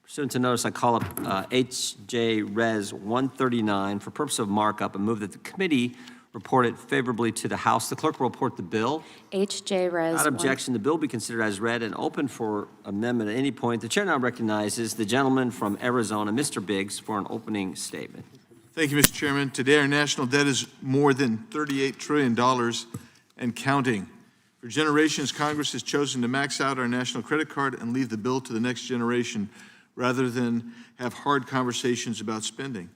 Pursuant to notice, I call up H.J. Res. 139 for purpose of markup and move that the committee report it favorably to the House. The clerk will report the bill. H.J. Res. Without objection, the bill be considered as read and open for amendment at any point. The chair now recognizes the gentleman from Arizona, Mr. Biggs, for an opening statement. Thank you, Mr. Chairman. Today, our national debt is more than $38 trillion and counting. For generations, Congress has chosen to max out our national credit card and leave the bill to the next generation rather than have hard conversations about spending.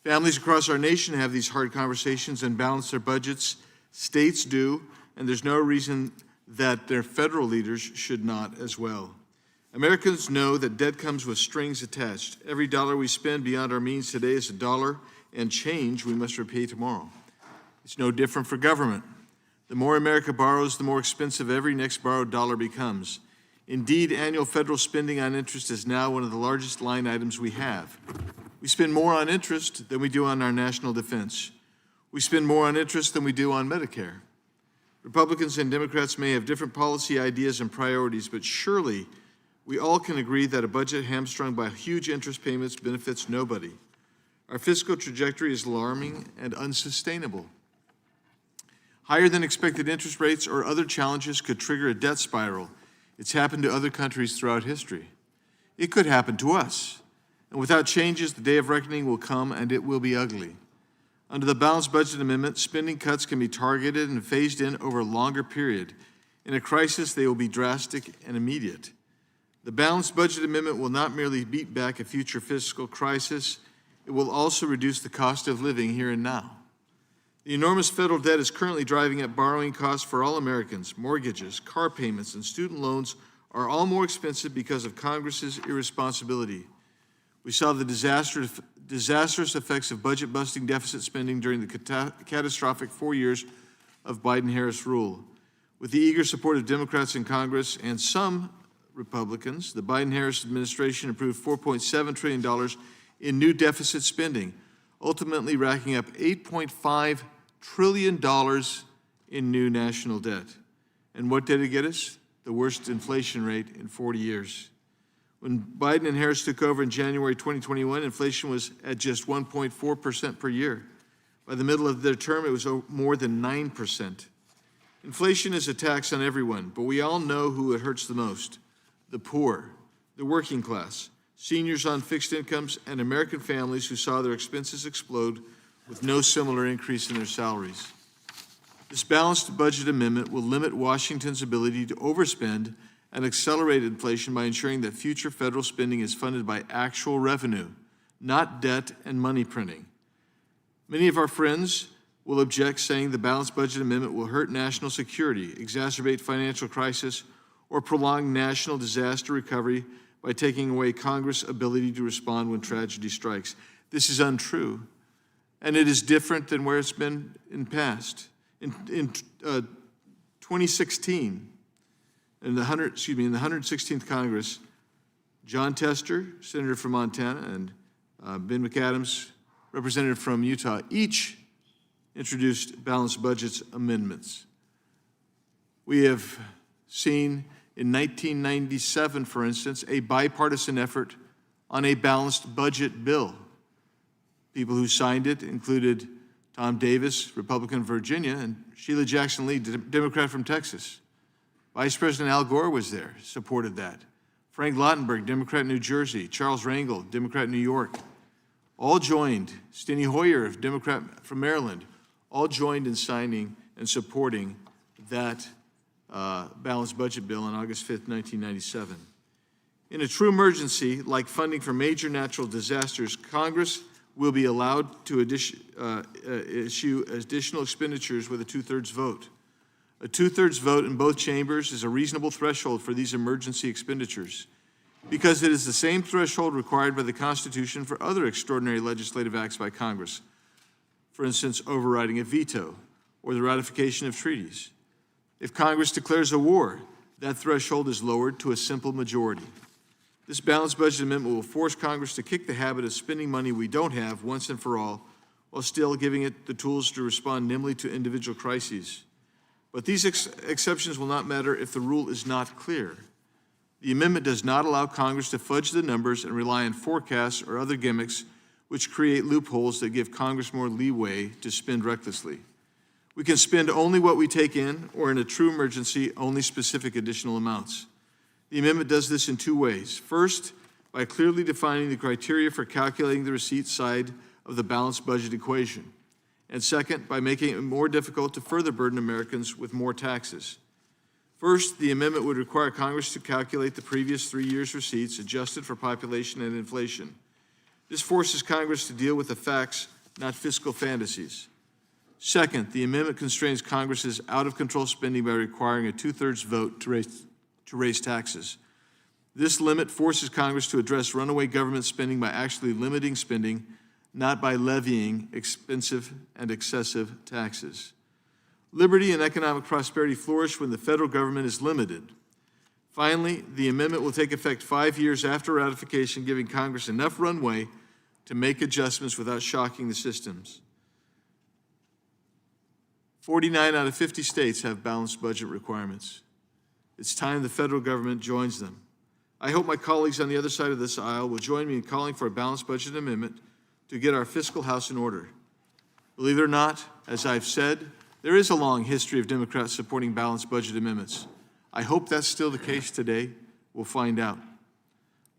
Families across our nation have these hard conversations and balance their budgets. States do, and there's no reason that their federal leaders should not as well. Americans know that debt comes with strings attached. Every dollar we spend beyond our means today is a dollar and change we must repay tomorrow. It's no different for government. The more America borrows, the more expensive every next borrowed dollar becomes. Indeed, annual federal spending on interest is now one of the largest line items we have. We spend more on interest than we do on our national defense. We spend more on interest than we do on Medicare. Republicans and Democrats may have different policy ideas and priorities, but surely we all can agree that a budget hamstrung by huge interest payments benefits nobody. Our fiscal trajectory is alarming and unsustainable. Higher than expected interest rates or other challenges could trigger a debt spiral. It's happened to other countries throughout history. It could happen to us. And without changes, the day of reckoning will come and it will be ugly. Under the balanced budget amendment, spending cuts can be targeted and phased in over a longer period. In a crisis, they will be drastic and immediate. The balanced budget amendment will not merely beat back a future fiscal crisis, it will also reduce the cost of living here and now. The enormous federal debt is currently driving up borrowing costs for all Americans. Mortgages, car payments, and student loans are all more expensive because of Congress's irresponsibility. We saw the disastrous effects of budget-busting deficit spending during the catastrophic 4 years of Biden-Harris rule. With the eager support of Democrats in Congress and some Republicans, the Biden-Harris administration approved $4.7 trillion in new deficit spending, ultimately racking up $8.5 trillion in new national debt. And what did it get us? The worst inflation rate in 40 years. When Biden and Harris took over in January 2021, inflation was at just 1.4% per year. By the middle of their term, it was more than 9%. Inflation is a tax on everyone, but we all know who it hurts the most: the poor, the working class, seniors on fixed incomes, and American families who saw their expenses explode with no similar increase in their salaries. This balanced budget amendment will limit Washington's ability to overspend and accelerate inflation by ensuring that future federal spending is funded by actual revenue, not debt and money printing. Many of our friends will object, saying the balanced budget amendment will hurt national security, exacerbate financial crisis, or prolong national disaster recovery by taking away Congress' ability to respond when tragedy strikes. This is untrue, and it is different than where it's been in the past. In 2016, in the 116th Congress, John Tester, senator from Montana, and Ben McAdams, representative from Utah, each introduced balanced budgets amendments. We have seen in 1997, for instance, a bipartisan effort on a balanced budget bill. People who signed it included Tom Davis, Republican of Virginia, and Sheila Jackson Lee, Democrat from Texas. Vice President Al Gore was there, supported that. Frank Lautenberg, Democrat, New Jersey. Charles Rangel, Democrat, New York. All joined. Steny Hoyer, Democrat from Maryland, all joined in signing and supporting that balanced budget bill on August 5th, 1997. In a true emergency, like funding for major natural disasters, Congress will be allowed to issue additional expenditures with a two-thirds vote. A two-thirds vote in both chambers is a reasonable threshold for these emergency expenditures because it is the same threshold required by the Constitution for other extraordinary legislative acts by Congress, for instance, overriding a veto or the ratification of treaties. If Congress declares a war, that threshold is lowered to a simple majority. This balanced budget amendment will force Congress to kick the habit of spending money we don't have once and for all, while still giving it the tools to respond nimbly to individual crises. But these exceptions will not matter if the rule is not clear. The amendment does not allow Congress to fudge the numbers and rely on forecasts or other gimmicks which create loopholes that give Congress more leeway to spend recklessly. We can spend only what we take in, or in a true emergency, only specific additional amounts. The amendment does this in two ways. First, by clearly defining the criteria for calculating the receipt side of the balanced budget equation. And second, by making it more difficult to further burden Americans with more taxes. First, the amendment would require Congress to calculate the previous 3 years' receipts adjusted for population and inflation. This forces Congress to deal with the facts, not fiscal fantasies. Second, the amendment constrains Congress's out-of-control spending by requiring a 2/3 vote to raise taxes. This limit forces Congress to address runaway government spending by actually limiting spending, not by levying expensive and excessive taxes. Liberty and economic prosperity flourish when the federal government is limited. Finally, the amendment will take effect 5 years after ratification, giving Congress enough runway to make adjustments without shocking the systems. 49 out of 50 states have balanced budget requirements. It's time the federal government joins them. I hope my colleagues on the other side of this aisle will join me in calling for a balanced budget amendment to get our fiscal house in order. Believe it or not, as I've said, there is a long history of Democrats supporting balanced budget amendments. I hope that's still the case today. We'll find out.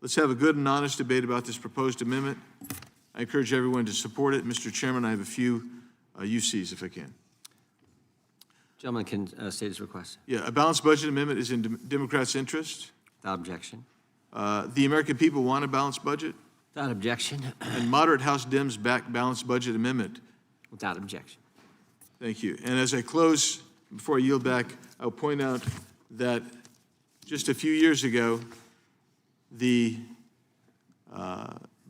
Let's have a good and honest debate about this proposed amendment. I encourage everyone to support it. Mr. Chairman, I have a few UCs, if I can. Gentleman can state his request. Yeah, a balanced budget amendment is in Democrats' interest. Without objection. The American people want a balanced budget, Without objection. and moderate House Dems back balanced budget amendment. Without objection. Thank you. And as I close, before I yield back, I'll point out that just a few years ago, the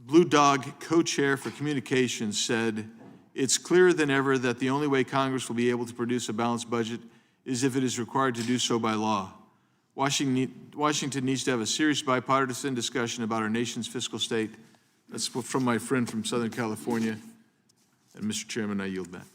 Blue Dog co-chair for communications said, "It's clearer than ever that the only way Congress will be able to produce a balanced budget is if it is required to do so by law. Washington needs to have a serious bipartisan discussion about our nation's fiscal state." That's from my friend from Southern California. And Mr. Chairman, I yield back.